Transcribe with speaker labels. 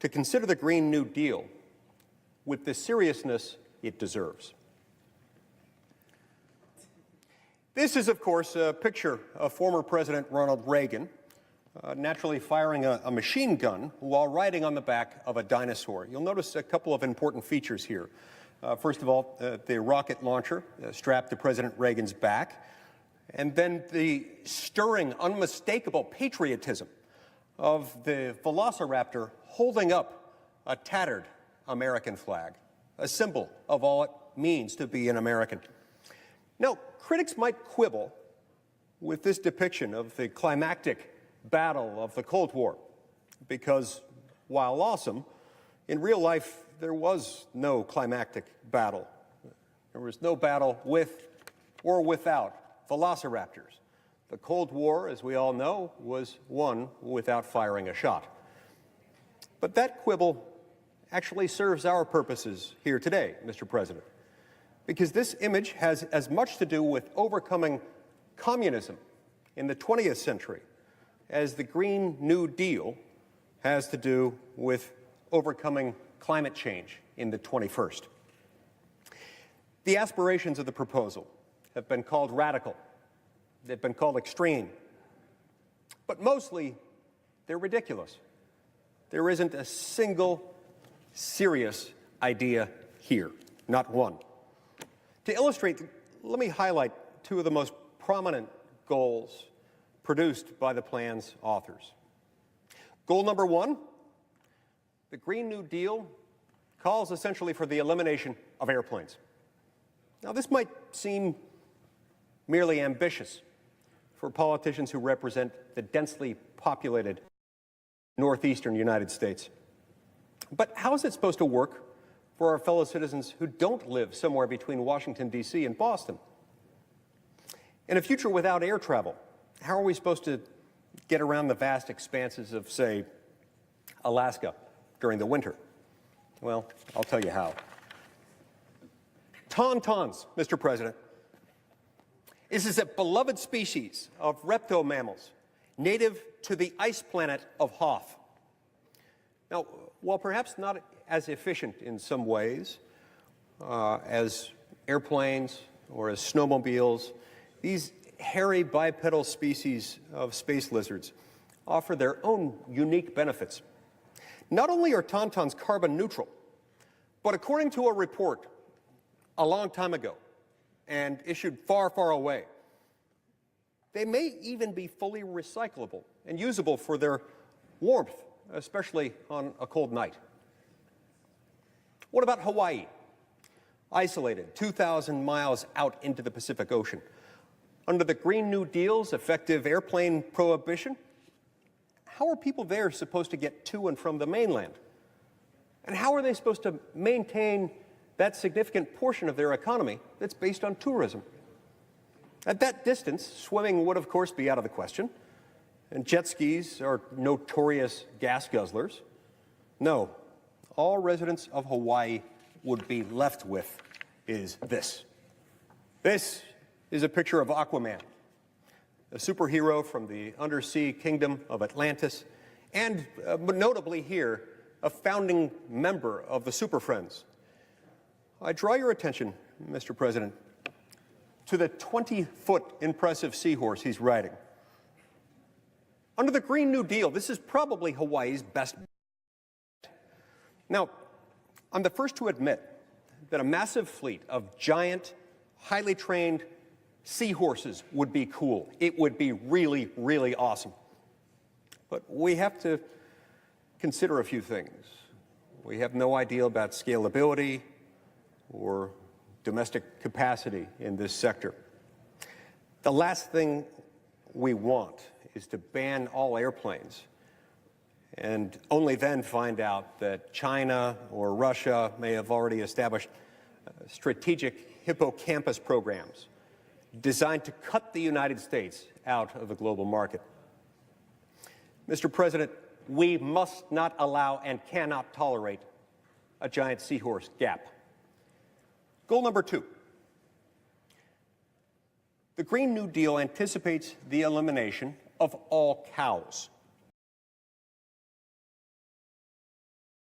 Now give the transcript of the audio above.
Speaker 1: to consider the Green New Deal with the seriousness it deserves. This is, of course, a picture of former President Ronald Reagan naturally firing a machine gun while riding on the back of a dinosaur. You'll notice a couple of important features here. First of all, the rocket launcher strapped to President Reagan's back, and then the stirring, unmistakable patriotism of the velociraptor holding up a tattered American flag, a symbol of all it means to be an American. Now, critics might quibble with this depiction of the climactic battle of the Cold War, because while awesome, in real life there was no climactic battle. There was no battle with or without velociraptors. The Cold War, as we all know, was won without firing a shot. But that quibble actually serves our purposes here today, Mr. President, because this image has as much to do with overcoming communism in the 20th century as the Green New Deal has to do with overcoming climate change in the 21st. The aspirations of the proposal have been called radical. They've been called extreme. But mostly, they're ridiculous. There isn't a single serious idea here, not one. To illustrate, let me highlight two of the most prominent goals produced by the plan's authors. Goal number one, the Green New Deal calls essentially for the elimination of airplanes. Now, this might seem merely ambitious for politicians who represent the densely populated northeastern United States. But how is it supposed to work for our fellow citizens who don't live somewhere between Washington, D.C. and Boston? In a future without air travel, how are we supposed to get around the vast expanses of, say, Alaska during the winter? Well, I'll tell you how. Tauntauns, Mr. President. This is a beloved species of reptomammals, native to the ice planet of Hoth. Now, while perhaps not as efficient in some ways as airplanes or as snowmobiles, these hairy bipedal species of space lizards offer their own unique benefits. Not only are tauntauns carbon neutral, but according to a report a long time ago and issued far, far away, they may even be fully recyclable and usable for their warmth, especially on a cold night. What about Hawaii? Isolated 2,000 miles out into the Pacific Ocean. Under the Green New Deal's effective airplane prohibition, how are people there supposed to get to and from the mainland? And how are they supposed to maintain that significant portion of their economy that's based on tourism? At that distance, swimming would, of course, be out of the question, and jet skis are notorious gas guzzlers. No, all residents of Hawaii would be left with is this. This is a picture of Aquaman, a superhero from the undersea kingdom of Atlantis, and notably here, a founding member of the Super Friends. I draw your attention, Mr. President, to the 20-foot impressive seahorse he's riding. Under the Green New Deal, this is probably Hawaii's best. Now, I'm the first to admit that a massive fleet of giant, highly trained seahorses would be cool. It would be really, really awesome. But we have to consider a few things. We have no idea about scalability or domestic capacity in this sector. The last thing we want is to ban all airplanes and only then find out that China or Russia may have already established strategic hippocampus programs designed to cut the United States out of the global market. Mr. President, we must not allow and cannot tolerate a giant seahorse gap. Goal number two. The Green New Deal anticipates the elimination of all cows.